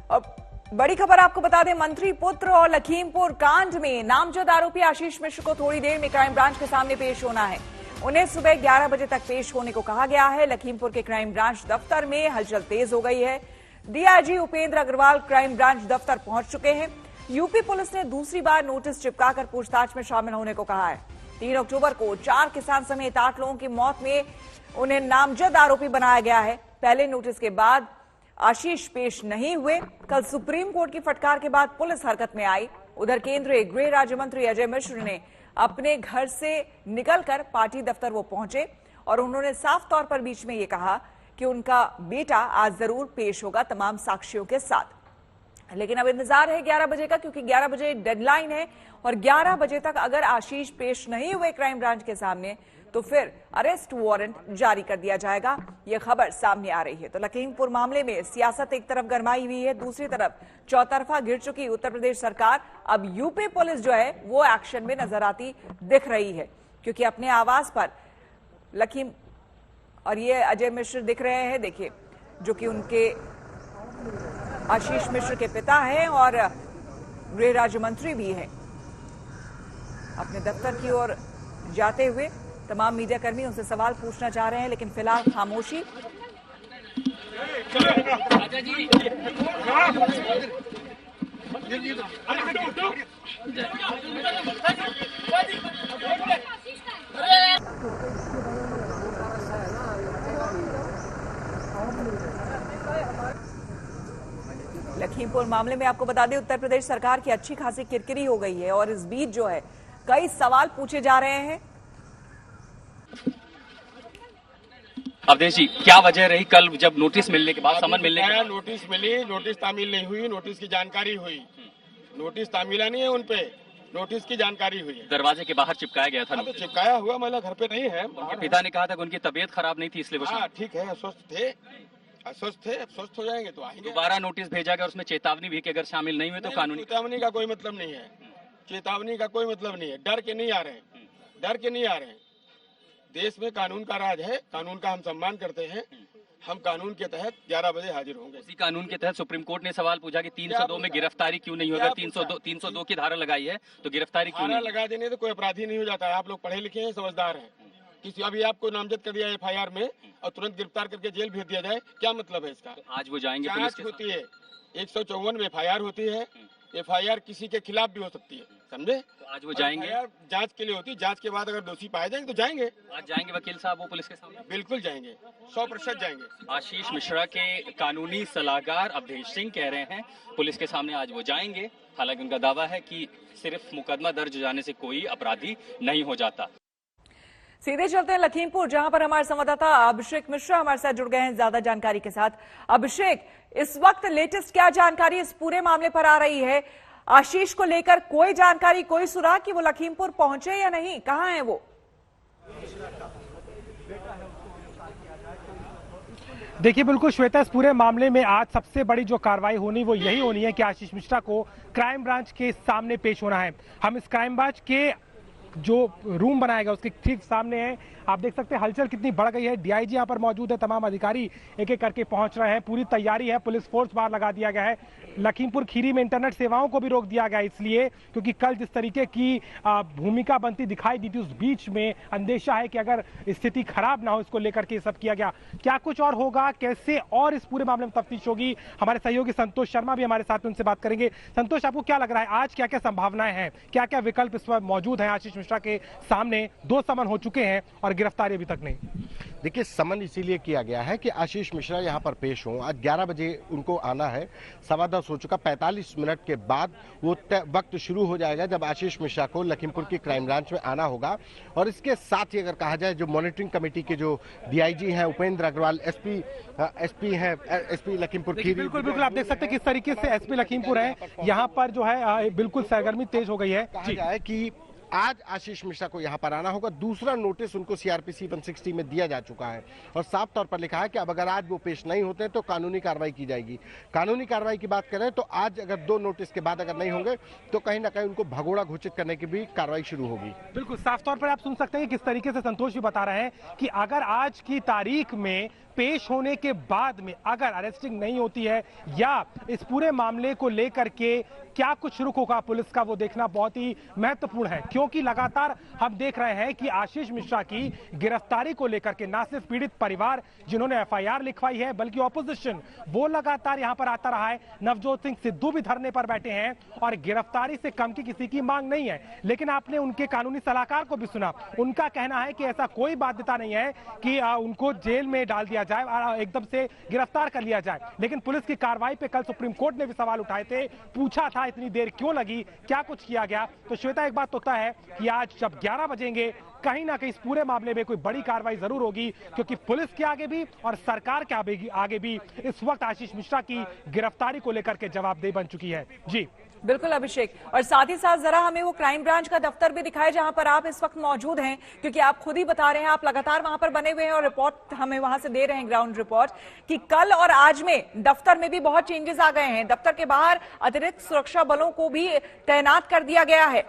अब बड़ी खबर आपको बता दें, मंत्री पुत्र और लखीमपुर कांड में नामजद आरोपी आशीष मिश्र को थोड़ी देर में क्राइम ब्रांच के सामने पेश होना है। उन्हें सुबह 11 बजे तक पेश होने को कहा गया है। लखीमपुर के क्राइम ब्रांच दफ्तर में हलचल तेज हो गई है। DIG Upendra Agrawal crime branch दफ्तर पहुंच चुके हैं। यूपी पुलिस ने दूसरी बार नोटिस चिपकाकर पूछताछ में शामिल होने को कहा है। 3 अक्टूबर को 4 किसान समेत 8 लोगों की मौत में उन्हें नामजद आरोपी बनाया गया है। पहले नोटिस के बाद आशीष पेश नहीं हुए। कल सुप्रीम कोर्ट की फटकार के बाद पुलिस हरकत में आई। उधर केंद्रीय गृह राज्य मंत्री अजय मिश्र ने अपने घर से निकलकर पार्टी दफ्तर वो पहुंचे और उन्होंने साफ तौर पर बीच में ये कहा कि उनका बेटा आज जरूर पेश होगा तमाम साक्ष्यों के साथ। लेकिन अब इंतजार है 11 बजे का, क्योंकि 11 बजे डेडलाइन है और 11 बजे तक अगर आशीष पेश नहीं हुए क्राइम ब्रांच के सामने तो फिर अरेस्ट वारंट जारी कर दिया जाएगा। यह खबर सामने आ रही है। तो लखीमपुर मामले में सियासत एक तरफ गरमाई हुई है, दूसरी तरफ चौतरफा घिर चुकी उत्तर प्रदेश सरकार। अब यूपी पुलिस जो है वो एक्शन में नजर आती दिख रही है, क्योंकि अपने आवास पर और ये अजय मिश्र दिख रहे हैं, देखिए, जो कि उनके आशीष मिश्र के पिता हैं और गृह राज्य मंत्री भी हैं। अपने दफ्तर की ओर जाते हुए तमाम मीडिया कर्मी उनसे सवाल पूछना चाह रहे हैं, लेकिन फिलहाल खामोशी। लखीमपुर मामले में आपको बता दें, उत्तर प्रदेश सरकार की अच्छी खासी किरकिरी हो गई है और इस बीच जो है कई सवाल पूछे जा रहे हैं। अवधेश जी, क्या वजह रही कल जब नोटिस मिलने के बाद, समन मिलने के बाद? नोटिस मिली, नोटिस तामील नहीं हुई, नोटिस की जानकारी हुई। नोटिस तामीला नहीं है उन पे, नोटिस की जानकारी हुई है। दरवाजे के बाहर चिपकाया गया था। तो चिपकाया हुआ, मतलब घर पे नहीं है। उनके पिता ने कहा था कि उनकी तबीयत खराब नहीं थी, इसलिए वो ठीक है, अस्वस्थ थे, अब स्वस्थ हो जाएंगे तो आएंगे। दोबारा नोटिस भेजा गया, उसमें चेतावनी भी कि अगर शामिल नहीं हुए तो कानूनी। चेतावनी का कोई मतलब नहीं है, चेतावनी का कोई मतलब नहीं है। डर के नहीं आ रहे हैं, डर के नहीं आ रहे हैं। देश में कानून का राज है, कानून का हम सम्मान करते हैं। हम कानून के तहत 11 बजे हाजिर होंगे। इसी कानून के तहत सुप्रीम कोर्ट ने सवाल पूछा कि 302 में गिरफ्तारी क्यों नहीं होगा। 302 की धारा लगाई है तो गिरफ्तारी क्यों नहीं? लगा देने तो कोई अपराधी नहीं हो जाता है। आप लोग पढ़े लिखे हैं, समझदार हैं। किसी अभी आपको नामजद कर दिया FIR में और तुरंत गिरफ्तार करके जेल भेज दिया जाए, क्या मतलब है इसका? तो आज वो जाएंगे, जांच होती है, 154 में FIR होती है। FIR किसी के खिलाफ भी हो सकती है, समझे? तो आज वो जाएंगे, जांच के लिए होती है। जांच के बाद अगर दोषी पाए जाएंगे तो जाएंगे। आज जाएंगे वकील साहब, वो पुलिस के सामने बिल्कुल जाएंगे, 100% जाएंगे। आशीष मिश्रा के कानूनी सलाहकार अवधेश सिंह कह रहे हैं पुलिस के सामने आज वो जाएंगे। हालांकि उनका दावा है कि सिर्फ मुकदमा दर्ज हो जाने से कोई अपराधी नहीं हो जाता। सीधे चलते हैं लखीमपुर, जहां पर हमारे संवाददाता अभिषेक मिश्रा हमारे साथ जुड़ गए हैं ज्यादा जानकारी के साथ। अभिषेक, इस वक्त लेटेस्ट क्या जानकारी इस पूरे मामले पर आ रही है? आशीष को लेकर कोई जानकारी, कोई सुराग कि वो लखीमपुर पहुंचे या नहीं? कहां है वो? देखिए, बिल्कुल श्वेता, इस पूरे मामले में आज सबसे बड़ी जो कार्रवाई होनी वो यही होनी है कि आशीष मिश्रा को क्राइम ब्रांच के सामने पेश होना है। हम इस क्राइम ब्रांच के जो रूम बनाया गया उसके ठीक सामने है। आप देख सकते हैं हलचल कितनी बढ़ गई है। डीआईजी यहाँ पर मौजूद है, तमाम अधिकारी एक एक करके पहुंच रहे हैं। पूरी तैयारी है, पुलिस फोर्स बाहर लगा दिया गया है। लखीमपुर खीरी में इंटरनेट सेवाओं को भी रोक दिया गया, इसलिए क्योंकि कल जिस तरीके की भूमिका बनती दिखाई दी थी, उस बीच में अंदेशा है कि अगर स्थिति खराब ना हो, इसको लेकर के सब किया गया। क्या कुछ और होगा, कैसे और इस पूरे मामले में तफ्तीश होगी, हमारे सहयोगी संतोष शर्मा भी हमारे साथ में, उनसे बात करेंगे। संतोष, आपको क्या लग रहा है आज क्या क्या संभावनाएं हैं, क्या क्या विकल्प इस वक्त मौजूद है? आशीष मिश्रा के सामने 2 समन हो चुके हैं और गिरफ्तारी अभी तक नहीं। देखिए, समन इसीलिए किया गया है कि आशीष मिश्रा यहाँ पर पेश हों। आज 11 बजे उनको आना है, 10:15 हो चुका। 45 मिनट के बाद वो वक्त शुरू हो जाएगा जब आशीष मिश्रा को लखीमपुर की क्राइम ब्रांच में आना होगा। और इसके साथ ही अगर कहा जाए, जो मॉनिटरिंग कमेटी के जो डीआईजी हैं उपेंद्र अग्रवाल, एसपी हैं, एसपी लखीमपुर खीरी। बिल्कुल बिल्कुल, आप देख सकते हैं किस तरीके से एसपी लखीमपुर है यहाँ पर जो है बिल्कुल सरगर्मी तेज हो गई है। कहा जाए कि आज आशीष मिश्रा को यहां पर आना होगा। दूसरा नोटिस उनको सीआरपीसी 160 में दिया जा चुका है और साफ तौर पर लिखा है कि अब अगर आज वो पेश नहीं होते तो कानूनी कार्रवाई की जाएगी। कानूनी कार्रवाई की बात करें तो आज अगर 2 नोटिस के बाद अगर नहीं होंगे तो कहीं ना कहीं उनको भगोड़ा घोषित करने की भी कार्रवाई शुरू होगी। बिल्कुल साफ तौर पर आप सुन सकते हैं किस तरीके से संतोष भी बता रहे हैं कि अगर आज की तारीख में पेश होने के बाद में अगर अरेस्टिंग नहीं होती है या इस पूरे मामले को लेकर के क्या कुछ रुख होगा पुलिस का, वो देखना बहुत ही महत्वपूर्ण है, क्योंकि लगातार हम देख रहे हैं कि आशीष मिश्रा की गिरफ्तारी को लेकर के ना सिर्फ पीड़ित परिवार जिन्होंने एफआईआर लिखवाई है बल्कि ऑपोजिशन वो लगातार यहां पर आता रहा है। नवजोत सिंह सिद्धू भी धरने पर बैठे हैं और गिरफ्तारी से कम की किसी की मांग नहीं है। लेकिन आपने उनके कानूनी सलाहकार को भी सुना, उनका कहना है कि ऐसा कोई बाध्यता नहीं है कि उनको जेल में डाल दिया जाए और एकदम से गिरफ्तार कर लिया जाए। लेकिन पुलिस की कार्रवाई पे कल सुप्रीम कोर्ट ने भी सवाल उठाए थे, पूछा था इतनी देर क्यों लगी, क्या कुछ किया गया। तो श्वेता एक बात तो तय है कि आज जब 11 बजेंगे कहीं ना कहीं इस पूरे मामले में कोई बड़ी कार्रवाई जरूर होगी, क्योंकि पुलिस के आगे भी और सरकार के आगे भी इस वक्त आशीष मिश्रा की गिरफ्तारी को लेकर के जवाबदेही बन चुकी है। जी बिल्कुल अभिषेक, और साथ ही साथ जरा हमें वो क्राइम ब्रांच का दफ्तर भी दिखाए जहां पर आप इस वक्त मौजूद हैं, क्योंकि आप खुद ही बता रहे हैं आप लगातार वहां पर बने हुए हैं और रिपोर्ट हमें वहां से दे रहे हैं, ग्राउंड रिपोर्ट, कि कल और आज में दफ्तर में भी बहुत चेंजेस आ गए हैं। दफ्तर के बाहर अतिरिक्त सुरक्षा बलों को भी तैनात कर दिया गया है।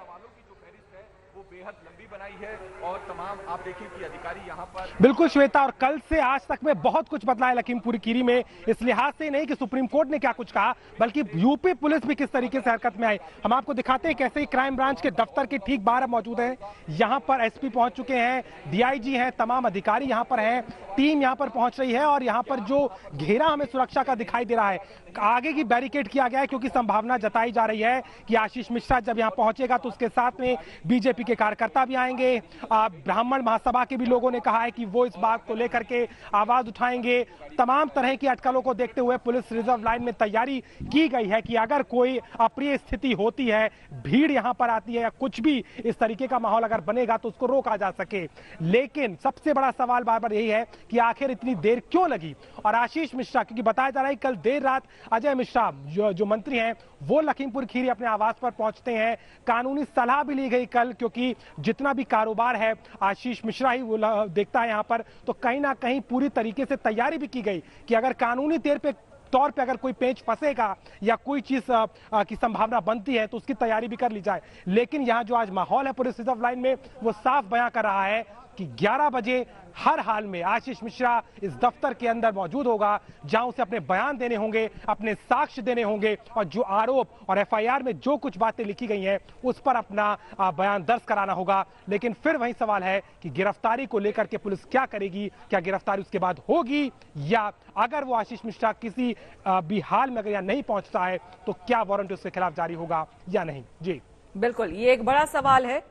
बनाई है और तमाम आप देखिए कि अधिकारी यहाँ पर बिल्कुल श्वेता, और कल से आज तक में बहुत कुछ बदला है लखीमपुर खीरी में। इस लिहाज से नहीं कि सुप्रीम कोर्ट ने क्या कुछ कहा, बल्कि यूपी पुलिस भी किस तरीके से हरकत में आई। हम आपको दिखाते हैं कैसे ही क्राइम ब्रांच के दफ्तर के ठीक बाहर मौजूद हैं। यहाँ पर एसपी पहुंच चुके हैं, डीआईजी हैं, तमाम अधिकारी यहाँ पर हैं, टीम यहाँ पर पहुंच रही है और यहाँ पर जो घेरा हमें सुरक्षा का दिखाई दे रहा है, आगे की बैरिकेड किया गया है, क्योंकि संभावना जताई जा रही है कि आशीष मिश्रा जब यहाँ पहुंचेगा तो उसके साथ में बीजेपी के कार्यकर्ता भी आएंगे। ब्राह्मण महासभा के भी लोगों ने कहा है कि वो इस बात को लेकर के आवाज उठाएंगे। तमाम तरह की अटकलों को देखते हुए पुलिस रिजर्व लाइन में तैयारी की गई है कि अगर कोई अप्रिय स्थिति होती है, भीड़ यहाँ पर आती है या कुछ भी इस तरीके का माहौल अगर बनेगा तो उसको रोका जा सके। लेकिन सबसे बड़ा सवाल बार बार यही है कि आखिर इतनी देर क्यों लगी। और आशीष मिश्रा, क्योंकि बताया जा रहा है कल देर रात अजय मिश्रा जो मंत्री हैं वो लखीमपुर खीरी अपने आवास पर पहुंचते हैं। कानूनी सलाह भी ली गई कल, क्योंकि जितना भी कारोबार है आशीष मिश्रा ही वो देखता है यहाँ पर, तो कहीं ना कहीं पूरी तरीके से तैयारी भी की गई कि अगर कानूनी तौर पे अगर कोई पेच फंसेगा या कोई चीज की संभावना बनती है तो उसकी तैयारी भी कर ली जाए। लेकिन यहाँ जो आज माहौल है पुलिस रिजर्व लाइन में वो साफ बयां कर रहा है कि 11 बजे हर हाल में आशीष मिश्रा इस दफ्तर के अंदर मौजूद होगा, जहां उसे अपने बयान देने होंगे, अपने साक्ष्य देने होंगे और जो आरोप और एफआईआर में जो कुछ बातें लिखी गई हैं उस पर अपना बयान दर्ज कराना होगा। लेकिन फिर वही सवाल है कि गिरफ्तारी को लेकर के पुलिस क्या करेगी, क्या गिरफ्तारी उसके बाद होगी, या अगर वो आशीष मिश्रा किसी भी हाल में अगर यहाँ नहीं पहुंचता है तो क्या वारंट उसके खिलाफ जारी होगा या नहीं। जी बिल्कुल, ये एक बड़ा सवाल है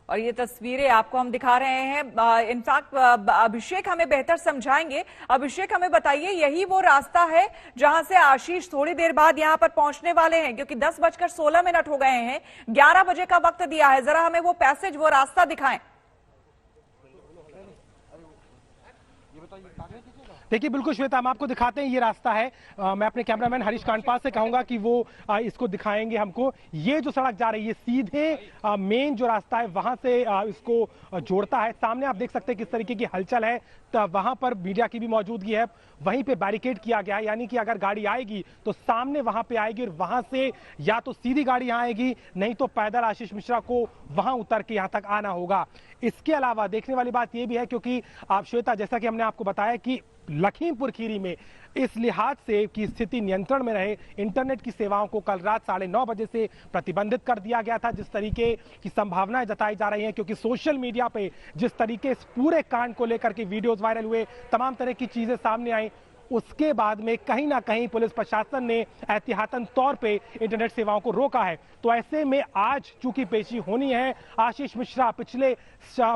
और ये तस्वीरें आपको हम दिखा रहे हैं। इनफैक्ट अभिषेक हमें बेहतर समझाएंगे। अभिषेक हमें बताइए, यही वो रास्ता है जहां से आशीष थोड़ी देर बाद यहां पर पहुंचने वाले हैं, क्योंकि 10:16 हो गए हैं, 11 बजे का वक्त दिया है। जरा हमें वो पैसेज, वो रास्ता दिखाएं। देखिए बिल्कुल श्वेता, हम आपको दिखाते हैं ये रास्ता है। मैं अपने कैमरामैन हरीश कांडपाल से कहूंगा कि वो इसको दिखाएंगे हमको। ये जो सड़क जा रही है सीधे मेन जो रास्ता है वहां से इसको जोड़ता है। सामने आप देख सकते हैं किस तरीके की हलचल है, तो वहां पर मीडिया की भी मौजूदगी है। वहीं पे बैरिकेड किया गया है, यानी कि अगर गाड़ी आएगी तो सामने वहां पे आएगी और वहां से या तो सीधी गाड़ी यहाँ आएगी, नहीं तो पैदल आशीष मिश्रा को वहां उतर के यहाँ तक आना होगा। इसके अलावा देखने वाली बात यह भी है, क्योंकि आप श्वेता जैसा कि हमने आपको बताया कि लखीमपुर खीरी में इस लिहाज से कि स्थिति नियंत्रण में रहे, इंटरनेट की सेवाओं को कल रात 9:30 बजे से प्रतिबंधित कर दिया गया था, जिस तरीके की संभावनाएं जताई जा रही हैं। क्योंकि सोशल मीडिया पे जिस तरीके इस पूरे कांड को लेकर के वीडियोस वायरल हुए, तमाम तरह की चीजें सामने आई, उसके बाद में कहीं ना कहीं पुलिस प्रशासन ने एहतियातन तौर पे इंटरनेट सेवाओं को रोका है। तो ऐसे में आज चूंकि पेशी होनी है आशीष मिश्रा,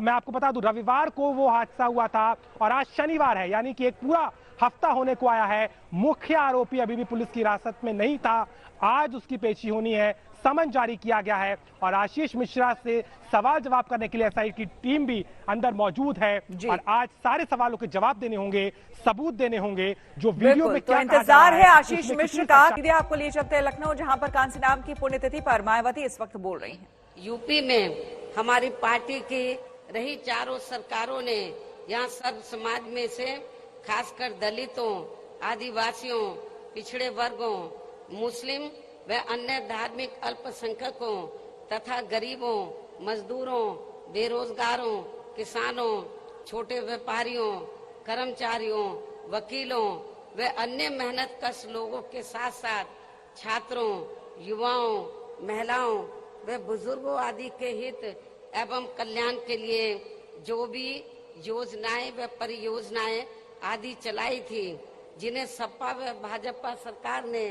मैं आपको बता दूं रविवार को वो हादसा हुआ था और आज शनिवार है, यानी कि एक पूरा हफ्ता होने को आया है। मुख्य आरोपी अभी भी पुलिस की हिरासत में नहीं था, आज उसकी पेशी होनी है, समन जारी किया गया है और आशीष मिश्रा से सवाल जवाब करने के लिए एसआई की टीम भी अंदर मौजूद है और आज सारे सवालों के जवाब देने होंगे, सबूत देने होंगे। जो वीडियो में क्या इंतजार है आशीष मिश्र का। सीधे आपको लिए चलते हैं लखनऊ, जहां पर कांसी नाम की पुण्यतिथि पर मायावती इस वक्त बोल रही हैं। यूपी में हमारी पार्टी की रही चारों सरकारों ने यहाँ सर्व समाज में से खासकर दलितों, आदिवासियों, पिछड़े वर्गों, मुस्लिम व अन्य धार्मिक अल्पसंख्यकों तथा गरीबों, मजदूरों, बेरोजगारों, किसानों, छोटे व्यापारियों, कर्मचारियों, वकीलों व अन्य मेहनतकश लोगों के साथ साथ छात्रों, युवाओं, महिलाओं व बुजुर्गों आदि के हित एवं कल्याण के लिए जो भी योजनाएं व परियोजनाएं आदि चलाई थी, जिन्हें सपा व भाजपा सरकार ने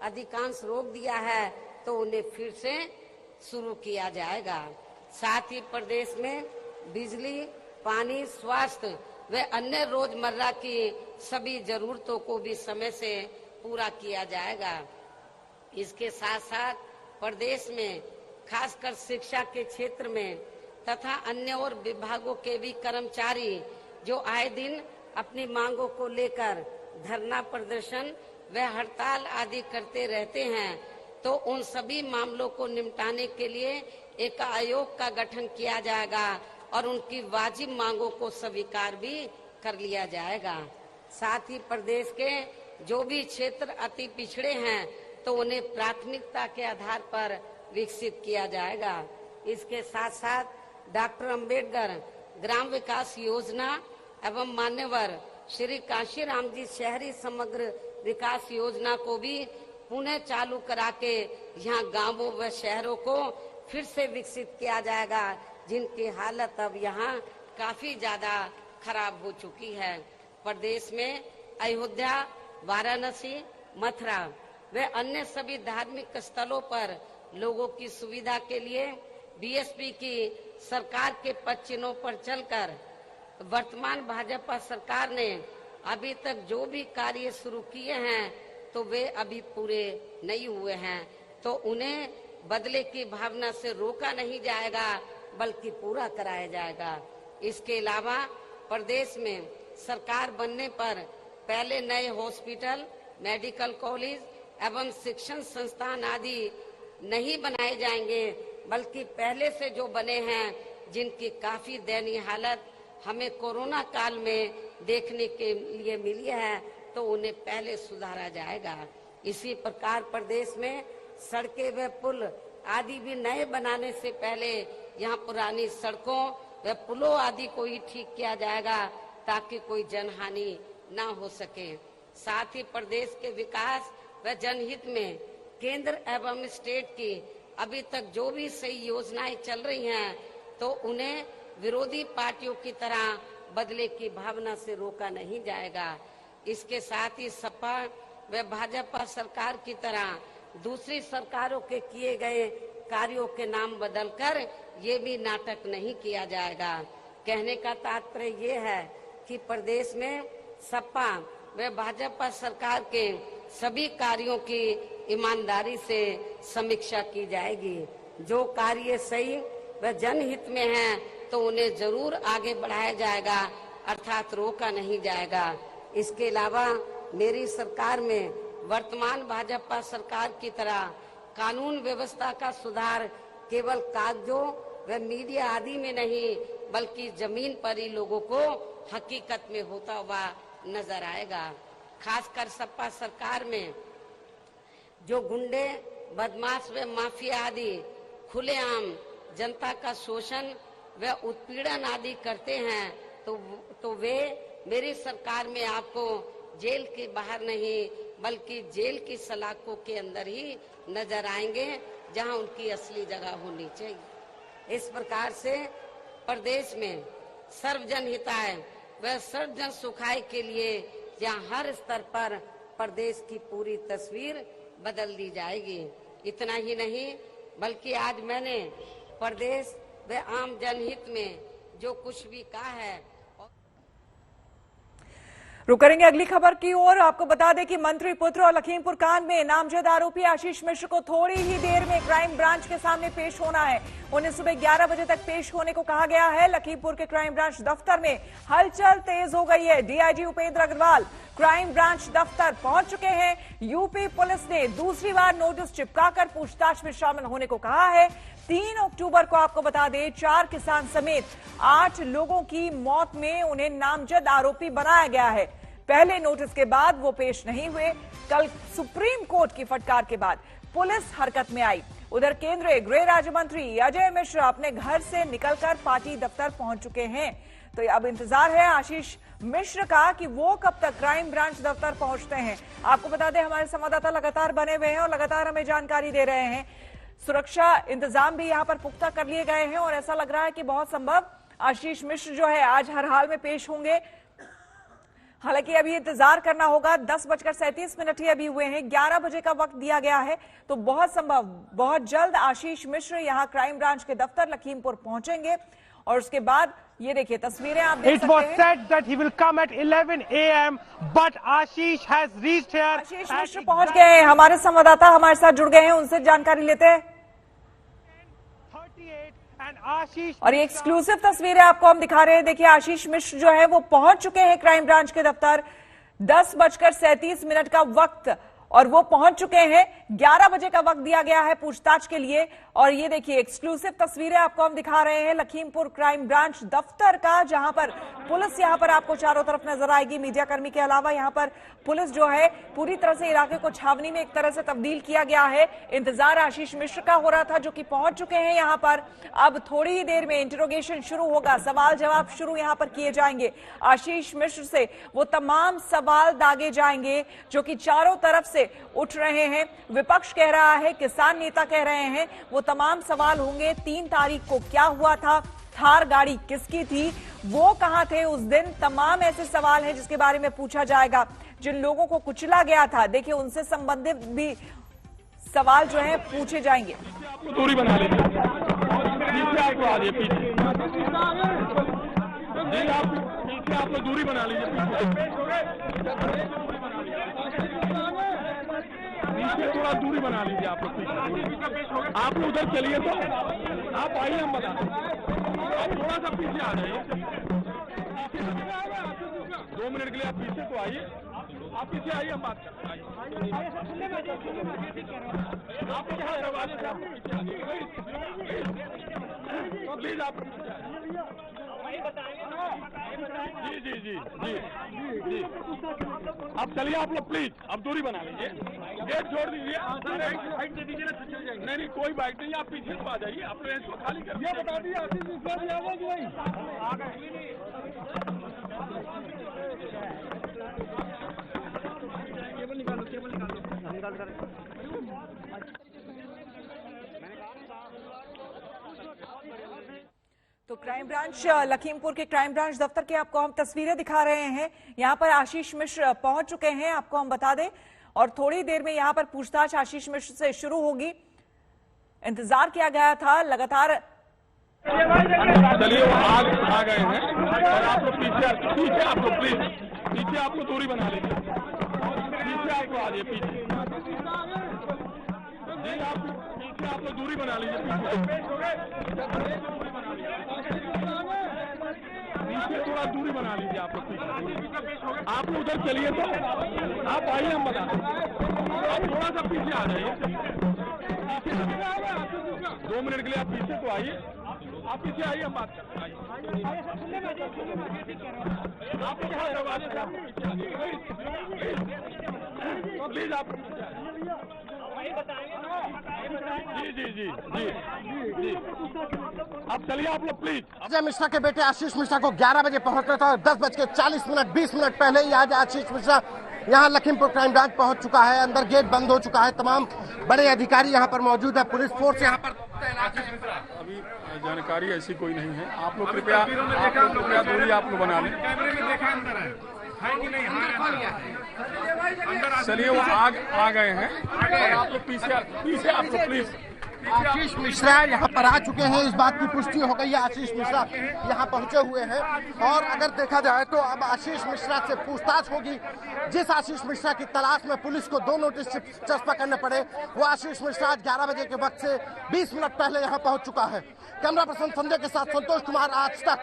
अधिकांश रोक दिया है, तो उन्हें फिर से शुरू किया जाएगा। साथ ही प्रदेश में बिजली, पानी, स्वास्थ्य व अन्य रोजमर्रा की सभी जरूरतों को भी समय से पूरा किया जाएगा। इसके साथ साथ प्रदेश में खासकर शिक्षा के क्षेत्र में तथा अन्य और विभागों के भी कर्मचारी जो आए दिन अपनी मांगों को लेकर धरना प्रदर्शन व हड़ताल आदि करते रहते हैं, तो उन सभी मामलों को निपटाने के लिए एक आयोग का गठन किया जाएगा और उनकी वाजिब मांगों को स्वीकार भी कर लिया जाएगा। साथ ही प्रदेश के जो भी क्षेत्र अति पिछड़े हैं, तो उन्हें प्राथमिकता के आधार पर विकसित किया जाएगा। इसके साथ साथ डॉक्टर अंबेडकर ग्राम विकास योजना एवं मान्यवर श्री काशीराम जी शहरी समग्र विकास योजना को भी पुनः चालू करा के यहाँ गांवों व शहरों को फिर से विकसित किया जाएगा, जिनकी हालत अब यहाँ काफी ज्यादा खराब हो चुकी है। प्रदेश में अयोध्या, वाराणसी, मथुरा व अन्य सभी धार्मिक स्थलों पर लोगों की सुविधा के लिए बीएसपी की सरकार के पद चिन्हों पर चलकर वर्तमान भाजपा सरकार ने अभी तक जो भी कार्य शुरू किए हैं, तो वे अभी पूरे नहीं हुए हैं, तो उन्हें बदले की भावना से रोका नहीं जाएगा, बल्कि पूरा कराया जाएगा। इसके अलावा प्रदेश में सरकार बनने पर पहले नए हॉस्पिटल, मेडिकल कॉलेज एवं शिक्षण संस्थान आदि नहीं बनाए जाएंगे, बल्कि पहले से जो बने हैं, जिनकी काफी दयनीय हालत हमें कोरोना काल में देखने के लिए मिली है, तो उन्हें पहले सुधारा जाएगा। इसी प्रकार प्रदेश में सड़कें व पुल आदि भी नए बनाने से पहले यहाँ पुरानी सड़कों व पुलों आदि को ही ठीक किया जाएगा, ताकि कोई जनहानि न हो सके। साथ ही प्रदेश के विकास व जनहित में केंद्र एवं स्टेट की अभी तक जो भी सही योजनाएं चल रही हैं, तो उन्हें विरोधी पार्टियों की तरह बदले की भावना से रोका नहीं जाएगा। इसके साथ ही सपा व भाजपा सरकार की तरह दूसरी सरकारों के किए गए कार्यों के नाम बदलकर ये भी नाटक नहीं किया जाएगा। कहने का तात्पर्य ये है कि प्रदेश में सपा व भाजपा सरकार के सभी कार्यों की ईमानदारी से समीक्षा की जाएगी। जो कार्य सही व जनहित में हैं, तो उन्हें जरूर आगे बढ़ाया जाएगा, अर्थात रोका नहीं जाएगा। इसके अलावा मेरी सरकार में वर्तमान भाजपा सरकार की तरह कानून व्यवस्था का सुधार केवल कागजों व मीडिया आदि में नहीं, बल्कि जमीन पर ही लोगों को हकीकत में होता हुआ नजर आएगा। खासकर सपा सरकार में जो गुंडे, बदमाश व माफिया आदि खुलेआम जनता का शोषण व उत्पीड़न आदि करते हैं, तो वे मेरी सरकार में आपको जेल के बाहर नहीं, बल्कि जेल की सलाखों के अंदर ही नजर आएंगे, जहां उनकी असली जगह होनी चाहिए। इस प्रकार से प्रदेश में सर्वजन हिताय व सर्वजन सुखाय के लिए यहाँ हर स्तर पर प्रदेश की पूरी तस्वीर बदल दी जाएगी। इतना ही नहीं, बल्कि आज मैंने प्रदेश व आम जनहित में जो कुछ भी कहा है। रुक करेंगे अगली खबर की ओर। आपको बता दें कि मंत्री पुत्र और लखीमपुर कांड में नामजद आरोपी आशीष मिश्र को थोड़ी ही देर में क्राइम ब्रांच के सामने पेश होना है। उन्हें सुबह 11 बजे तक पेश होने को कहा गया है। लखीमपुर के क्राइम ब्रांच दफ्तर में हलचल तेज हो गई है। DIG Upendra Agrawal crime branch दफ्तर पहुंच चुके हैं। यूपी पुलिस ने दूसरी बार नोटिस चिपकाकर पूछताछ में शामिल होने को कहा है। 3 अक्टूबर को आपको बता दें 4 किसान समेत 8 लोगों की मौत में उन्हें नामजद आरोपी बनाया गया है। पहले नोटिस के बाद वो पेश नहीं हुए। कल सुप्रीम कोर्ट की फटकार के बाद पुलिस हरकत में आई। उधर केंद्रीय गृह राज्य मंत्री अजय मिश्रा अपने घर से निकलकर पार्टी दफ्तर पहुंच चुके हैं। तो अब इंतजार है आशीष मिश्र का कि वो कब तक क्राइम ब्रांच दफ्तर पहुंचते हैं। आपको बता दें हमारे संवाददाता लगातार बने हुए हैं और लगातार हमें जानकारी दे रहे हैं। सुरक्षा इंतजाम भी यहां पर पुख्ता कर लिए गए हैं और ऐसा लग रहा है कि बहुत संभव आशीष मिश्र जो है आज हर हाल में पेश होंगे। हालांकि अभी इंतजार करना होगा। 10:37 ही अभी हुए हैं। 11 बजे का वक्त दिया गया है, तो बहुत संभव बहुत जल्द आशीष मिश्र यहां क्राइम ब्रांच के दफ्तर लखीमपुर पहुंचेंगे। और उसके बाद ये देखिए तस्वीरें आप देख सकते हैं। It was said that he will come at 11 AM, but Ashish has reached here. Ashish Mishra पहुंच गए हैं। हमारे संवाददाता हमारे साथ जुड़ गए हैं, उनसे जानकारी लेते हैं। 38 and Ashish और ये एक्सक्लूसिव तस्वीरें आपको हम दिखा रहे हैं। देखिए आशीष मिश्र जो है वो पहुंच चुके हैं क्राइम ब्रांच के दफ्तर। 10:37 का वक्त और वो पहुंच चुके हैं। 11 बजे का वक्त दिया गया है पूछताछ के लिए। और ये देखिए एक्सक्लूसिव तस्वीरें आपको हम दिखा रहे हैं लखीमपुर क्राइम ब्रांच दफ्तर का, जहां पर पुलिस यहां पर आपको चारों तरफ नजर आएगी। मीडियाकर्मी के अलावा यहां पर पुलिस जो है पूरी तरह से इलाके को छावनी में एक तरह से तब्दील किया गया है। इंतजार आशीष मिश्र का हो रहा था जो कि पहुंच चुके हैं यहां पर। अब थोड़ी ही देर में इंटरोगेशन शुरू होगा, सवाल जवाब शुरू यहां पर किए जाएंगे। आशीष मिश्र से वो तमाम सवाल दागे जाएंगे जो कि चारों तरफ से उठ रहे हैं। विपक्ष कह रहा है, किसान नेता कह रहे हैं, वो तमाम सवाल होंगे। 3 तारीख को क्या हुआ था, थार गाड़ी किसकी थी, वो कहां थे उस दिन, तमाम ऐसे सवाल हैं जिसके बारे में पूछा जाएगा। जिन लोगों को कुचला गया था देखिए उनसे संबंधित भी सवाल जो है पूछे जाएंगे। दूरी बना लीजिए, पीछे आपको आ जाइए, पीछे जी आप लोग दूरी बना लीजिए, पीछे थोड़ा दूरी बना लीजिए आप लोग। आप लोग उधर चलिए, तो आप आइए, हम बता आप थोड़ा सा पीछे आ जाइए। 2 मिनट के लिए आप पीछे तो आइए, आप पीछे आइए, हम बात करते हैं। आप दरवाजे से प्लीज आप जी जी जी जी जी आप चलिए, आप लोग प्लीज अब दूरी बना लीजिए, गेट छोड़ दीजिए। नहीं कोई बाइक नहीं, आप पीछे तो आ जाइए, आप रेंज को खाली कर बता दीजिए। केबल निकालो, केबल निकालो। तो क्राइम ब्रांच लखीमपुर के क्राइम ब्रांच दफ्तर की आपको हम तस्वीरें दिखा रहे हैं। यहां पर आशीष मिश्र पहुंच चुके हैं, आपको हम बता दें। और थोड़ी देर में यहां पर पूछताछ आशीष मिश्र से शुरू होगी। इंतजार किया गया था लगातार। चलिए वो आ गए हैं और आप लोग पीछे आप लोग प्लीज पीछे आप लोग दूरी बना लीजिए, पीछे आपको आ जाइए, पीछे जी आप पीछे आप लोग दूरी बना लीजिए, पीछे थोड़ा दूरी बना लीजिए आप लोग। आप लोग उधर चलिए, तो आप आइए, हम बता आप थोड़ा सा पीछे आ जाइए। 2 मिनट के लिए आप पीछे तो आइए, आप पीछे आइए, हम बात करते हैं। आप दरवाजे से प्लीज आप जी जी जी जी जी आप चलिए, आप लोग प्लीज। अजय मिश्रा के बेटे आशीष मिश्रा को 11 बजे पहुंचना था। 10:40 20 मिनट पहले ही आज आशीष मिश्रा यहाँ लखीमपुर क्राइम ब्रांच पहुंच चुका है। अंदर गेट बंद हो चुका है, तमाम बड़े अधिकारी यहाँ पर मौजूद है, पुलिस फोर्स यहाँ पर तैनात है। अभी जानकारी ऐसी कोई नहीं है, आप लोग कृपया दूरी आप लोग बना लें। चलिए वो आ गए हैं और आप लोग पीछे आप लोग प्लीज। आशीष मिश्रा यहाँ पर आ चुके हैं, इस बात की पुष्टि हो गई है। आशीष मिश्रा यहाँ पहुंचे हुए हैं और अगर देखा जाए तो अब आशीष मिश्रा से पूछताछ होगी। जिस आशीष मिश्रा की तलाश में पुलिस को 2 नोटिस चस्पा करने पड़े, वो आशीष मिश्रा आज 11 बजे के वक्त से 20 मिनट पहले यहाँ पहुंच चुका है। कैमरा पर्सन संजय के साथ संतोष कुमार, आज तक।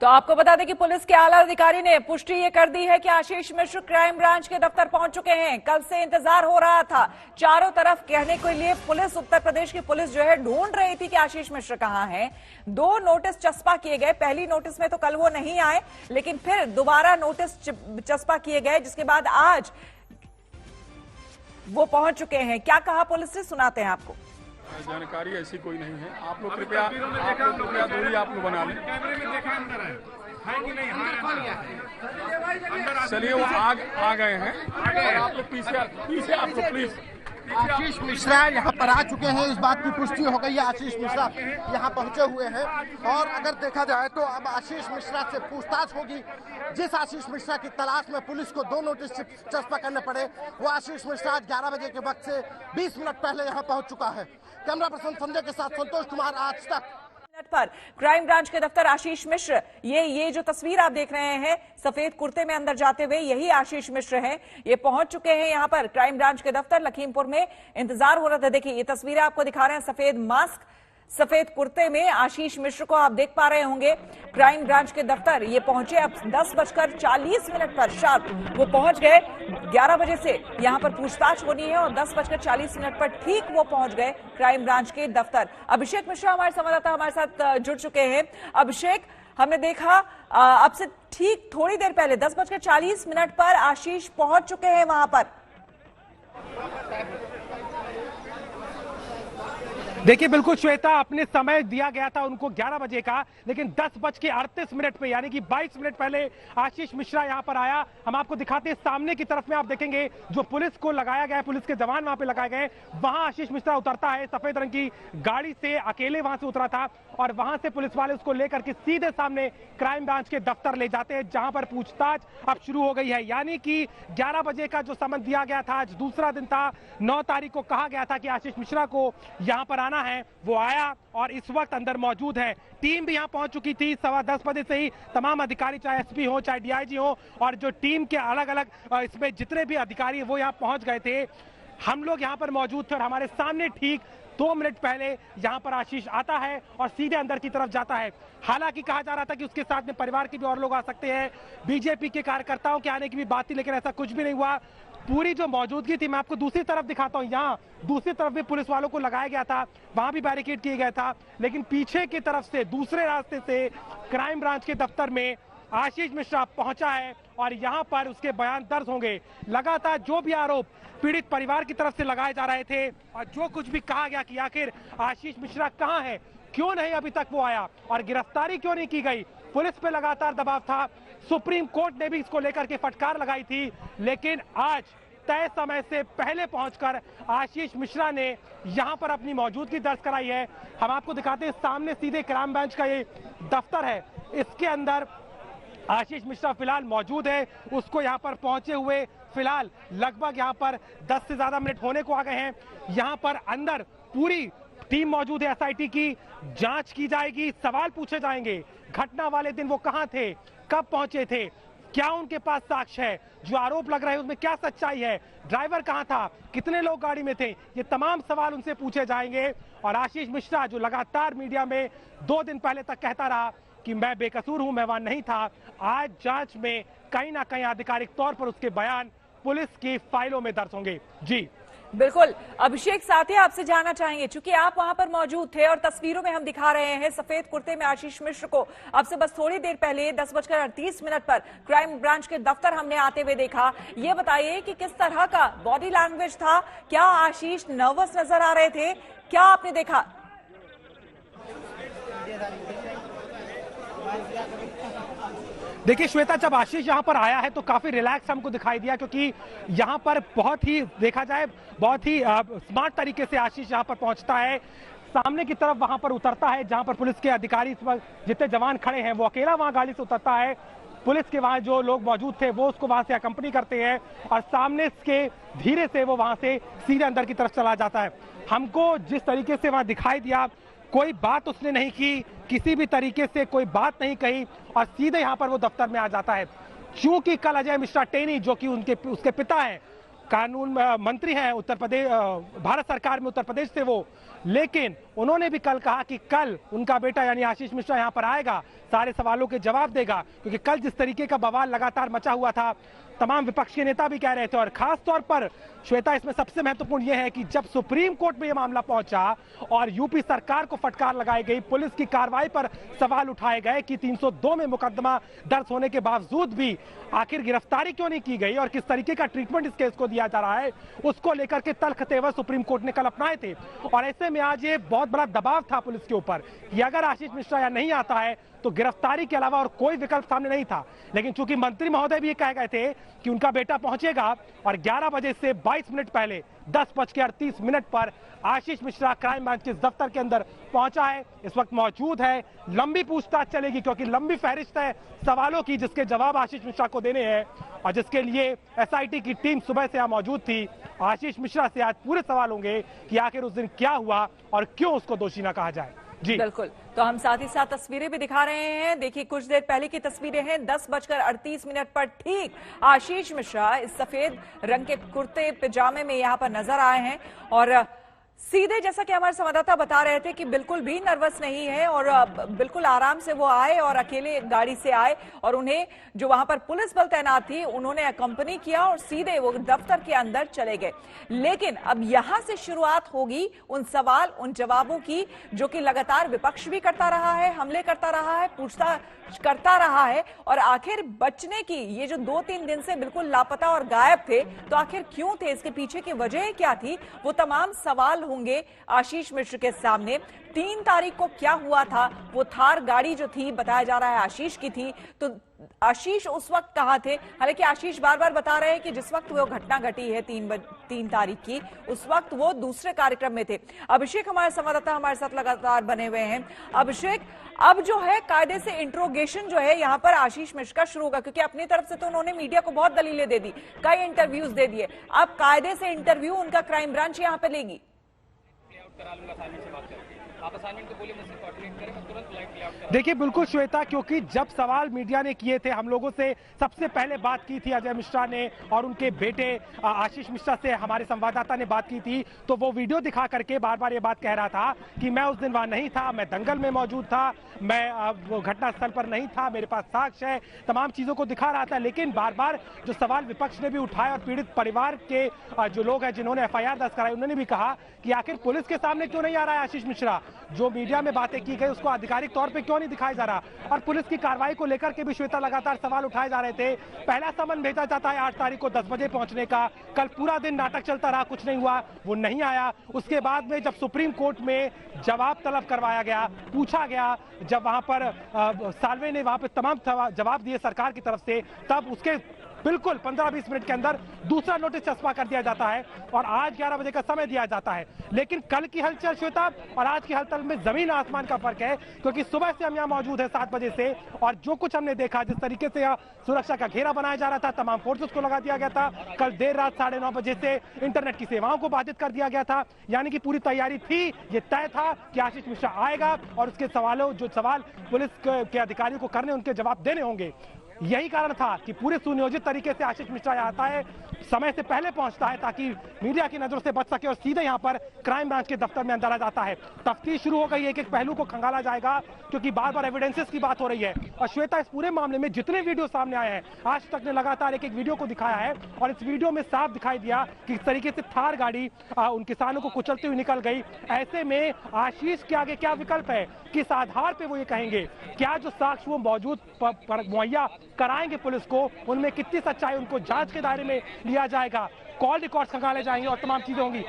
तो आपको बता दें कि पुलिस के आला अधिकारी ने पुष्टि ये कर दी है कि आशीष मिश्र क्राइम ब्रांच के दफ्तर पहुंच चुके हैं। कल से इंतजार हो रहा था, चारों तरफ कहने के लिए पुलिस, उत्तर प्रदेश की पुलिस जो है ढूंढ रही थी कि आशीष मिश्र कहां हैं। 2 नोटिस चस्पा किए गए, पहली नोटिस में तो कल वो नहीं आए, लेकिन फिर दोबारा नोटिस चस्पा किए गए, जिसके बाद आज वो पहुंच चुके हैं। क्या कहा पुलिस से, सुनाते हैं आपको। जानकारी ऐसी कोई नहीं है, आप लोग कृपया दूरी आप लोग बना लें। चलिए वो आ गए हैं, और आप लोग पीछे आप लोग प्लीज। आशीष मिश्रा यहाँ पर आ चुके हैं, इस बात की पुष्टि हो गई है। आशीष मिश्रा यहाँ पहुंचे हुए हैं, और अगर देखा जाए तो अब आशीष मिश्रा से पूछताछ होगी। जिस आशीष मिश्रा की तलाश में पुलिस को 2 नोटिस चस्पा करने पड़े, वो आशीष मिश्रा आज 11 बजे के वक्त से 20 मिनट पहले यहाँ पहुंच चुका है। कैमरा पर्सन संजय के साथ संतोष कुमार, आज तक। पर क्राइम ब्रांच के दफ्तर आशीष मिश्र, ये जो तस्वीर आप देख रहे हैं सफेद कुर्ते में अंदर जाते हुए, यही आशीष मिश्र हैं। ये पहुंच चुके हैं यहां पर क्राइम ब्रांच के दफ्तर लखीमपुर में। इंतजार हो रहा था। देखिए ये तस्वीरें आपको दिखा रहे हैं, सफेद मास्क, सफेद कुर्ते में आशीष मिश्र को आप देख पा रहे होंगे क्राइम ब्रांच के दफ्तर। ये पहुंचे अब 10:40 पर शार्प वो पहुंच गए। 11 बजे से यहां पर पूछताछ होनी है, और 10:40 पर ठीक वो पहुंच गए क्राइम ब्रांच के दफ्तर। अभिषेक मिश्रा हमारे संवाददाता हमारे साथ जुड़ चुके हैं। अभिषेक, हमने देखा अब से ठीक थोड़ी देर पहले 10:40 पर आशीष पहुंच चुके हैं वहां पर। देखिए बिल्कुल श्वेता, अपने समय दिया गया था उनको 11 बजे का, लेकिन 10:38 पे यानी कि 22 मिनट पहले आशीष मिश्रा यहां पर आया। हम आपको दिखाते हैं, सामने की तरफ में आप देखेंगे जो पुलिस को लगाया गया है, पुलिस के जवान वहां पे लगाए गए, वहां आशीष मिश्रा उतरता है। सफेद रंग की गाड़ी से अकेले वहां से उतरा था, और वहां से पुलिस वाले उसको लेकर के सीधे सामने क्राइम ब्रांच के दफ्तर ले जाते हैं, जहां पर पूछताछ अब शुरू हो गई है। यानी कि 11 बजे का जो समय दिया गया था, आज दूसरा दिन था, 9 तारीख को कहा गया था कि आशीष मिश्रा को यहां पर आना है, वो आया और इस वक्त अंदर मौजूद है। टीम भी यहां पहुंच चुकी थी 10:15 बजे से ही। तमाम अधिकारी, चाहे एसपी हो चाहे डीआईजी हो, और जो टीम के अलग अलग इसमें जितने भी अधिकारी वो यहां पहुंच गए थे। हम लोग यहां पर मौजूद थे, और हमारे सामने ठीक 2 मिनट पहले यहां पर आशीष आता है और सीधे अंदर की तरफ जाता है। हालांकि कहा जा रहा था कि उसके साथ में परिवार के भी और लोग आ सकते हैं, बीजेपी के कार्यकर्ताओं के आने की भी बात थी, लेकिन ऐसा कुछ भी नहीं हुआ। पूरी जो मौजूदगी थी, मैं आपको दूसरी तरफ दिखाता हूं, यहाँ दूसरी तरफ भी पुलिस वालों को लगाया गया था, वहां भी बैरिकेड किया गया था, लेकिन पीछे की तरफ से दूसरे रास्ते से क्राइम ब्रांच के दफ्तर में आशीष मिश्रा पहुंचा है, और यहां पर उसके बयान दर्ज होंगे। लगातार जो भी आरोप पीड़ित परिवार की तरफ से लगाए जा रहे थे, और जो कुछ भी कहा गया कि आखिर आशीष मिश्रा कहां है, क्यों नहीं अभी तक वो आया, और गिरफ्तारी क्यों नहीं की गई, पुलिस पे लगातार दबाव था। सुप्रीम कोर्ट ने भी इसको लेकर के फटकार लगाई थी, लेकिन आज तय समय से पहले पहुंचकर आशीष मिश्रा ने यहां पर अपनी मौजूदगी दर्ज कराई है। हम आपको दिखाते हैं, सामने सीधे क्राइम ब्रांच का ये दफ्तर है, इसके अंदर आशीष मिश्रा फिलहाल मौजूद है। उसको यहां पर पहुंचे हुए फिलहाल लगभग यहां पर 10 से ज्यादा मिनट होने को आ गए हैं। यहां पर अंदर पूरी टीम मौजूद है, एसआईटी की जांच की जाएगी, सवाल पूछे जाएंगे। घटना वाले दिन वो कहां थे, कब पहुंचे थे, क्या उनके पास साक्ष्य है, जो आरोप लग रहा है उसमें क्या सच्चाई है, ड्राइवर कहां था, कितने लोग गाड़ी में थे, ये तमाम सवाल उनसे पूछे जाएंगे। और आशीष मिश्रा जो लगातार मीडिया में 2 दिन पहले तक कहता रहा कि मैं बेकसूर हूं, मैं वहां नहीं था, आज जांच में कहीं ना कहीं आधिकारिक तौर पर उसके बयान पुलिस की फाइलों में दर्ज होंगे। जी बिल्कुल अभिषेक, साथ ही आपसे जानना चाहेंगे, चूंकि आप वहां पर मौजूद थे और तस्वीरों में हम दिखा रहे हैं सफेद कुर्ते में आशीष मिश्र को, अब से बस थोड़ी देर पहले 10:38 पर क्राइम ब्रांच के दफ्तर हमने आते हुए देखा। ये बताइए कि किस तरह का बॉडी लैंग्वेज था, क्या आशीष नर्वस नजर आ रहे थे, क्या आपने देखा? देखिए श्वेता, जब आशीष यहां पर आया है तो काफी रिलैक्स हमको दिखाई दिया, क्योंकि यहां पर बहुत ही देखा जाए बहुत ही स्मार्ट तरीके से आशीष यहां पर पहुंचता है। सामने की तरफ वहां पर उतरता है, जहां पर पुलिस के अधिकारी जितने जवान खड़े हैं, वो अकेला वहां गाड़ी से उतरता है। पुलिस के वहां जो लोग मौजूद थे वो उसको वहां से अकम्पनी करते हैं, और सामने के धीरे से वो वहां से सीधे अंदर की तरफ चला जाता है। हमको जिस तरीके से वहां दिखाई दिया, कोई बात उसने नहीं की, किसी भी तरीके से कोई बात नहीं कही, और सीधे यहां पर वो दफ्तर में आ जाता है। चूंकि कल अजय मिश्रा टेनी, जो कि उसके पिता हैं, कानून मंत्री हैं उत्तर प्रदेश, भारत सरकार में उत्तर प्रदेश से वो, लेकिन उन्होंने भी कल कहा कि कल उनका बेटा यानी आशीष मिश्रा यहां पर आएगा, सारे सवालों के जवाब देगा, क्योंकि कल जिस तरीके का बवाल लगातार मचा हुआ था, तमाम विपक्ष के नेता भी कह रहे थे। और खास तौर पर श्वेता, इसमें सबसे महत्वपूर्ण यह है कि जब सुप्रीम कोर्ट में यह मामला पहुंचा और यूपी सरकार को फटकार लगाई गई, पुलिस की कार्रवाई पर सवाल उठाए गए कि 302 में मुकदमा दर्ज होने के बावजूद भी आखिर गिरफ्तारी क्यों नहीं की गई और किस तरीके का ट्रीटमेंट इस केस को दिया जा रहा है, उसको लेकर के तल्ख तेवर सुप्रीम कोर्ट ने कल अपनाए थे। और ऐसे में आज ये बहुत बड़ा दबाव था पुलिस के ऊपर कि अगर आशीष मिश्रा यहाँ नहीं आता है तो गिरफ्तारी के अलावा और कोई विकल्प सामने नहीं था। लेकिन चूंकि मंत्री महोदय भी ये कह गए थे कि उनका बेटा पहुंचेगा और 11 बजे से 22 मिनट पहले 10:38 पर आशीष मिश्रा क्राइम ब्रांच के दफ्तर के अंदर पहुंचा है, इस वक्त मौजूद है। लंबी पूछताछ चलेगी क्योंकि लंबी फहरिस्त है सवालों की जिसके जवाब आशीष मिश्रा को देने हैं और जिसके लिए एसआईटी की टीम सुबह से यहां मौजूद थी। आशीष मिश्रा से आज पूरे सवाल होंगे कि आखिर उस दिन क्या हुआ और क्यों उसको दोषी ना कहा जाए। जी बिल्कुल, तो हम साथ ही साथ तस्वीरें भी दिखा रहे हैं। देखिए, कुछ देर पहले की तस्वीरें हैं। 10:38 पर ठीक आशीष मिश्रा इस सफेद रंग के कुर्ते पजामे में यहां पर नजर आए हैं और सीधे, जैसा कि हमारे संवाददाता बता रहे थे, कि बिल्कुल भी नर्वस नहीं है और बिल्कुल आराम से वो आए और अकेले गाड़ी से आए और उन्हें जो वहां पर पुलिस बल तैनात थी उन्होंने अकंपनी किया और सीधे वो दफ्तर के अंदर चले गए। लेकिन अब यहां से शुरुआत होगी उन सवाल उन जवाबों की जो कि लगातार विपक्ष भी करता रहा है, हमले करता रहा है, पूछताछ करता रहा है और आखिर बचने की ये जो 2-3 दिन से बिल्कुल लापता और गायब थे, तो आखिर क्यों थे, इसके पीछे की वजह क्या थी, वो तमाम सवाल होंगे आशीष मिश्र के सामने। 3 तारीख को क्या हुआ था, वो थार गाड़ी जो थी बताया जा रहा है आशीष की थी, तो आशीष उस वक्त कहां थे। हालांकि आशीष बार बार बता रहे हैं कि जिस वक्त वो घटना घटी है 3 तारीख की, उस वक्त वो दूसरे कार्यक्रम में थे। अभिषेक हमारे संवाददाता हमारे साथ लगातार बने हुए हैं। अभिषेक, अब जो है कायदे से इंट्रोगेशन जो है यहाँ पर आशीष मिश्रा का शुरू होगा, क्योंकि अपनी तरफ से तो उन्होंने मीडिया को बहुत दलीलें दे दी, कई इंटरव्यूज दे दिए। अब कायदे से इंटरव्यू उनका क्राइम ब्रांच यहाँ पे लेगी। देखिए, बिल्कुल श्वेता, क्योंकि जब सवाल मीडिया ने किए थे, हम लोगों से सबसे पहले बात की थी अजय मिश्रा ने और उनके बेटे आशीष मिश्रा से हमारे संवाददाता ने बात की थी, तो वो वीडियो दिखा करके बार बार ये बात कह रहा था कि मैं उस दिन वहां नहीं था, मैं दंगल में मौजूद था, मैं वो घटनास्थल पर नहीं था, मेरे पास साक्ष्य है, तमाम चीजों को दिखा रहा था। लेकिन बार बार जो सवाल विपक्ष ने भी उठाए और पीड़ित परिवार के जो लोग हैं जिन्होंने FIR दर्ज कराई, उन्होंने भी कहा कि आखिर पुलिस के सामने क्यों नहीं आ रहा है आशीष मिश्रा, जो मीडिया में बातें की गई उसको आधिकारिक तौर पे क्यों नहीं दिखाया जा रहा। और पुलिस की कार्रवाई को लेकर के भी श्वेता लगातार सवाल उठाए जा रहे थे। पहला समन भेजा जाता है 8 तारीख को 10 बजे पहुंचने का, कल पूरा दिन नाटक चलता रहा, कुछ नहीं हुआ, वो नहीं आया। उसके बाद में जब सुप्रीम कोर्ट में जवाब तलब करवाया गया, पूछा गया, जब वहां पर साल्वे ने वहां पर तमाम जवाब दिए सरकार की तरफ से, तब उसके बिल्कुल 15-20 मिनट के अंदर दूसरा नोटिस चस्पा कर दिया जाता है और आज 11 बजे का समय दिया जाता है। लेकिन कल की हलचल श्वेता और आज की हलचल में जमीन आसमान का फर्क है, क्योंकि सुबह से हम यहाँ मौजूद है 7 बजे से, और जो कुछ हमने देखा, जिस तरीके से यहाँ सुरक्षा का घेरा बनाया जा रहा था, तमाम फोर्सेस को लगा दिया गया था। कल देर रात 9:30 बजे से इंटरनेट की सेवाओं को बाधित कर दिया गया था, यानी कि पूरी तैयारी थी, ये तय था कि आशीष मिश्रा आएगा और उसके जो सवाल पुलिस के अधिकारियों को करने, उनके जवाब देने होंगे। यही कारण था कि पूरे सुनियोजित तरीके से आशीष मिश्रा आता है, समय से पहले पहुंचता है ताकि मीडिया की नजरों से बच सके और सीधे यहां पर क्राइम ब्रांच के दफ्तर में अंदर आ जाता है। तफ्तीश शुरू हो गई है, एक पहलू को खंगाला जाएगा क्योंकि बार बार एविडेंसेस की बात हो रही है। और श्वेता, इस पूरे मामले में जितने वीडियो सामने आए हैं, आज तक ने लगातार एक वीडियो को दिखाया है और इस वीडियो में साफ दिखाई दिया कि किस तरीके से थार गाड़ी उन किसानों को कुचलती हुई निकल गई। ऐसे में आशीष के आगे क्या विकल्प है, किस आधार पर वो ये कहेंगे, क्या जो साक्ष्य वो मौजूद मुहैया कराएंगे पुलिस को, उनमें कितनी सच्चाई, उनको जांच के दायरे में लिया जाएगा, कॉल रिकॉर्ड्स खंगाले जाएंगे और तमाम चीजें होंगी।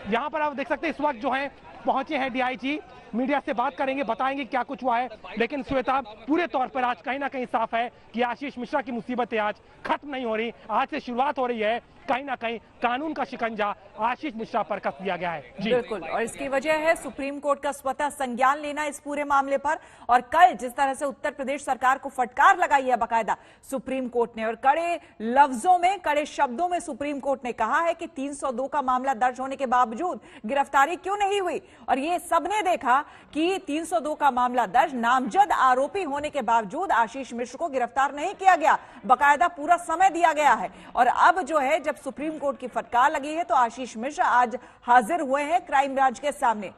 यहाँ पर आप देख सकते हैं इस वक्त जो है पहुंचे हैं DIG, मीडिया से बात करेंगे, बताएंगे क्या कुछ हुआ है। लेकिन श्वेता, पूरे तौर पर आज कहीं ना कहीं साफ है कि आशीष मिश्रा की मुसीबतें आज खत्म नहीं हो रही, आज से शुरुआत हो रही है। कहीं ना कहीं कानून का शिकंजा आशीष मिश्रा पर कस दिया गया है। जी बिल्कुल, और इसकी वजह है सुप्रीम कोर्ट का स्वतः संज्ञान लेना इस पूरे मामले पर। और कल जिस तरह से उत्तर प्रदेश सरकार को फटकार लगाई है बाकायदा सुप्रीम कोर्ट ने, और कड़े लफ्जों में, कड़े शब्दों में सुप्रीम कोर्ट ने कहा है कि 302 का मामला दर्ज होने के बावजूद गिरफ्तारी क्यों नहीं हुई। और ये सबने देखा कि 302 का मामला दर्ज, नामजद आरोपी होने के बावजूद आशीष मिश्र को गिरफ्तार नहीं किया गया, बाकायदा पूरा समय दिया गया है। और अब जो है जब सुप्रीम कोर्ट की फटकार लगी है तो आशीष मिश्र आज हाजिर हुए हैं क्राइम ब्रांच के सामने।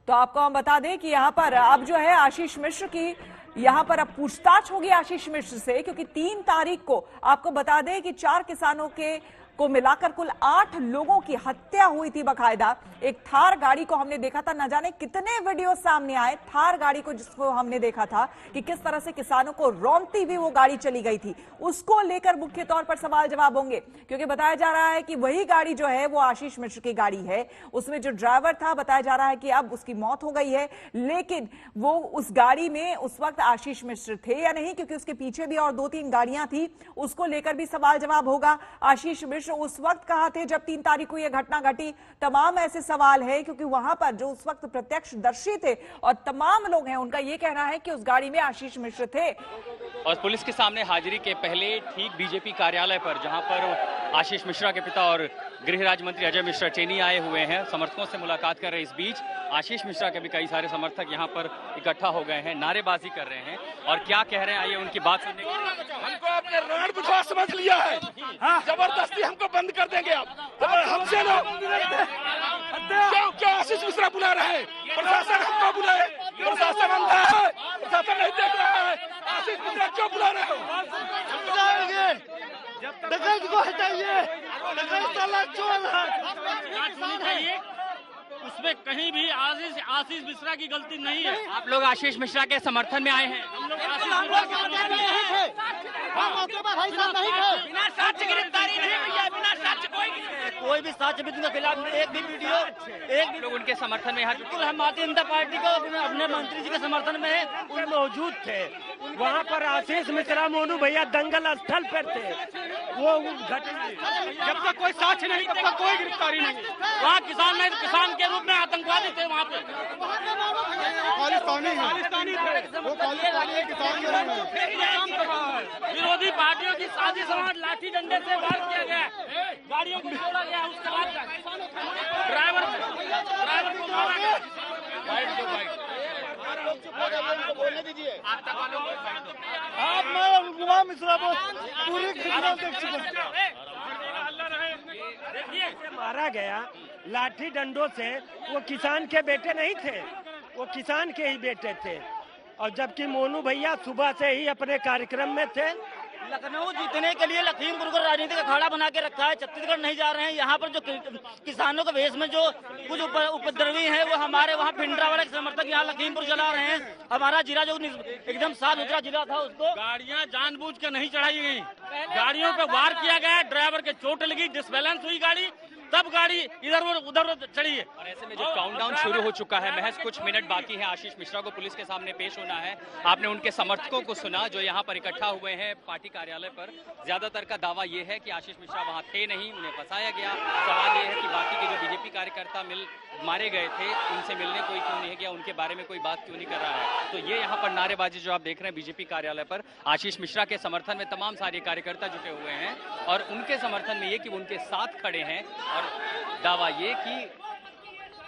तो आपको हम बता दें कि यहाँ पर अब जो है आशीष मिश्र की यहाँ पर अब पूछताछ होगी आशीष मिश्र से, क्योंकि 3 तारीख को आपको बता दें कि 4 किसानों को मिलाकर कुल 8 लोगों की हत्या हुई थी बकायदा। एक थार गाड़ी को हमने देखा था, न जाने कितने वीडियो सामने आए थार गाड़ी को, जिसको हमने देखा था कि किस तरह से किसानों को रौंदती हुई वो गाड़ी चली गई थी। उसको लेकर मुख्य तौर पर सवाल जवाब होंगे, क्योंकि बताया जा रहा है कि वही गाड़ी जो है वो आशीष मिश्र की गाड़ी है। उसमें जो ड्राइवर था, बताया जा रहा है कि अब उसकी मौत हो गई है, लेकिन वो उस गाड़ी में उस वक्त आशीष मिश्र थे या नहीं, क्योंकि उसके पीछे भी और 2-3 गाड़ियां थी, उसको लेकर भी सवाल जवाब होगा। आशीष मिश्र उस वक्त कहां थे जब 3 तारीख को यह घटना घटी? तमाम ऐसे सवाल है, क्योंकि वहां पर जो उस वक्त प्रत्यक्षदर्शी थे और तमाम लोग हैं, उनका यह कहना है कि उस गाड़ी में आशीष मिश्र थे। और पुलिस के सामने हाजिरी के पहले ठीक बीजेपी कार्यालय पर, जहां पर आशीष मिश्रा के पिता और गृह राज्य मंत्री अजय मिश्रा चेनी आए हुए हैं, समर्थकों से मुलाकात कर रहे। इस बीच आशीष मिश्रा के भी कई सारे समर्थक यहां पर इकट्ठा हो गए हैं, नारेबाजी कर रहे हैं और क्या कह रहे हैं, आइए उनकी बात सुनने के लिए। हमको अपने रण बुझा समझ लिया है, जबरदस्ती हमको बंद कर देंगे आप। हमसे लोग क्यों आशीष मिश्रा बुला रहे हैं? प्रशासन हमको बुलाए, प्रशासन अंधा है, प्रशासन नहीं देख रहा है। आशीष मिश्रा क्यों बुला रहे हो? को हटाइए, उसमें कहीं भी आशीष मिश्रा की गलती नहीं है। आप लोग आशीष मिश्रा के समर्थन में आए हैं? हम लोग बिना साक्ष्य गिरफ्तारी नहीं हुई है, बिना साक्ष्य कोई भी साक्ष्य के खिलाफ एक भी वीडियो, एक भी लोग उनके समर्थन में यहाँ बिल्कुल हम भारतीय जनता पार्टी को अपने मंत्री जी के समर्थन में उन मौजूद थे। वहाँ पर आशीष मिश्रा मोनू भैया दंगल स्थल पर थे। वो घटना जब तक कोई साक्ष्य नहीं तब तक कोई गिरफ्तारी नहीं। वहाँ किसान नहीं, किसान के रूप में आतंकवादी थे वहाँ पे। विरोधी पार्टियों की साजिश लाठी डंडे से वार किया गया, गाड़ियों को तोड़ा गया, उसके बाद ड्राइवर को मारा गया। बोलने दीजिए। आप मैं मिश्रा पूरी घटना देख चुके। देखिए मारा गया लाठी डंडों से, वो किसान के बेटे नहीं थे, वो किसान के ही बेटे थे। और जबकि मोनू भैया सुबह से ही अपने कार्यक्रम में थे। लखनऊ जीतने के लिए लखीमपुर को राजनीतिक अखाड़ा बना के रखा है, छत्तीसगढ़ नहीं जा रहे हैं। यहाँ पर जो किसानों के भेष में जो कुछ उपद्रवी हैं, वो हमारे वहाँ भिंडरावाला के समर्थक यहाँ लखीमपुर चला रहे हैं। हमारा जिला जो एकदम साफ सुथरा जिला था, उसको गाड़ियाँ जानबूझ के नहीं चढ़ाई गई, गाड़ियों पे वार किया गया, ड्राइवर के चोट लगी, डिसबैलेंस हुई गाड़ी, तब गाड़ी इधर उधर चढ़ी है। और ऐसे में जो काउंटडाउन शुरू हो चुका है, महज कुछ मिनट बाकी है, आशीष मिश्रा को पुलिस के सामने पेश होना है। आपने उनके समर्थकों को सुना जो यहाँ पर इकट्ठा हुए हैं पार्टी कार्यालय पर। ज्यादातर का दावा यह है कि आशीष मिश्रा वहाँ थे नहीं, उन्हें फंसाया गया। सवाल यह है कि बाकी के जो बीजेपी कार्यकर्ता मारे गए थे, उनसे मिलने कोई क्यों नहीं गया, उनके बारे में कोई बात क्यों नहीं कर रहा है। तो ये यहाँ पर नारेबाजी जो आप देख रहे हैं बीजेपी कार्यालय पर, आशीष मिश्रा के समर्थन में तमाम सारे कार्यकर्ता जुटे हुए हैं और उनके समर्थन में ये कि वो उनके साथ खड़े हैं। और दावा ये कि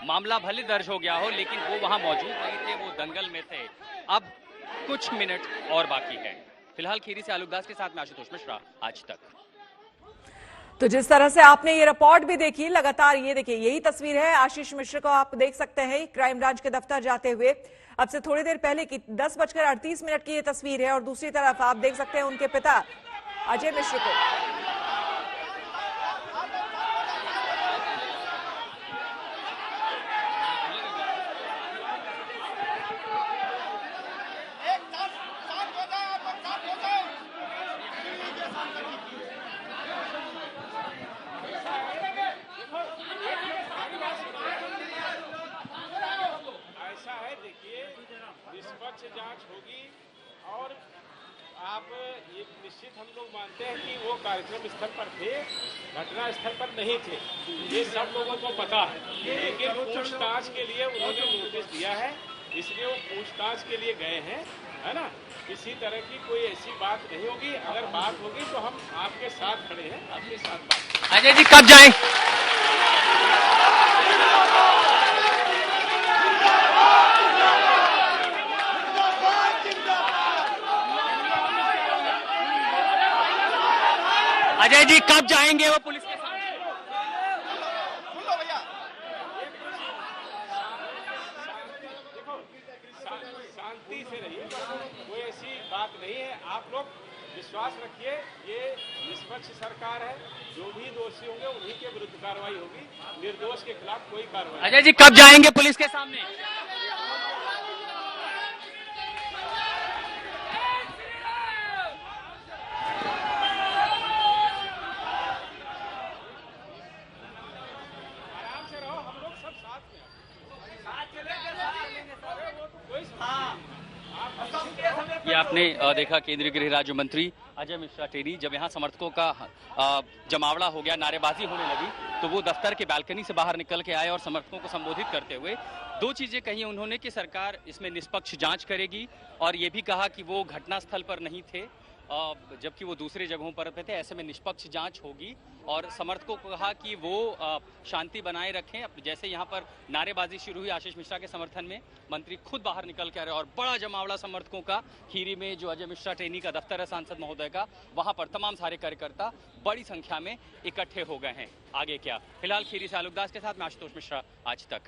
मामला भले दर्ज हो गया हो, लेकिन वो वहां मौजूद नहीं थे, वो दंगल में थे। अब कुछ मिनट और बाकी है। फिलहाल खीरी से आलोक दास के साथ में आशुतोष मिश्रा, आज तक। तो जिस तरह से आपने ये रिपोर्ट भी देखी, लगातार ये देखिए यही तस्वीर है आशीष मिश्र को आप देख सकते हैं क्राइम ब्रांच के दफ्तर जाते हुए। अब से थोड़ी देर पहले की 10:38 की ये तस्वीर है और दूसरी तरफ आप देख सकते हैं उनके पिता अजय मिश्र को। जांच होगी और आप ये निश्चित हम लोग मानते हैं कि वो कार्यक्रम स्थल पर थे, घटना स्थल पर नहीं थे, ये सब लोगों को पता है। लेकिन पूछताछ के लिए उन्होंने नोटिस दिया है, इसलिए वो पूछताछ के लिए गए हैं, है ना। किसी तरह की कोई ऐसी बात नहीं होगी। अगर बात होगी तो हम आपके साथ खड़े हैं, आपके साथ बात। अजय जी कब जाएं? अजय जी कब जाएंगे वो पुलिस के सामने? बात नहीं है। आप लोग विश्वास रखिए, ये निष्पक्ष सरकार है। जो भी दोषी होंगे उन्हीं के विरुद्ध कार्रवाई होगी, निर्दोष के खिलाफ कोई कार्रवाई। अजय जी कब जाएंगे पुलिस के सामने? आराम से रहो, हम लोग सब साथ में ये आपने देखा केंद्रीय गृह राज्य मंत्री अजय मिश्रा टेरी जब यहाँ समर्थकों का जमावड़ा हो गया, नारेबाजी होने लगी, तो वो दफ्तर के बालकनी से बाहर निकल के आए और समर्थकों को संबोधित करते हुए दो चीजें कही उन्होंने कि सरकार इसमें निष्पक्ष जांच करेगी और ये भी कहा कि वो घटनास्थल पर नहीं थे जबकि वो दूसरे जगहों पर थे, ऐसे में निष्पक्ष जांच होगी। और समर्थकों को कहा कि वो शांति बनाए रखें। अब जैसे यहाँ पर नारेबाजी शुरू हुई आशीष मिश्रा के समर्थन में, मंत्री खुद बाहर निकल के आ रहे और बड़ा जमावड़ा समर्थकों का खीरी में जो अजय मिश्रा टेनी का दफ्तर है सांसद महोदय का, वहां पर तमाम सारे कार्यकर्ता बड़ी संख्या में इकट्ठे हो गए हैं। आगे क्या? फिलहाल खीरी से आलोक दास के साथ मैं आशुतोष मिश्रा, आज तक।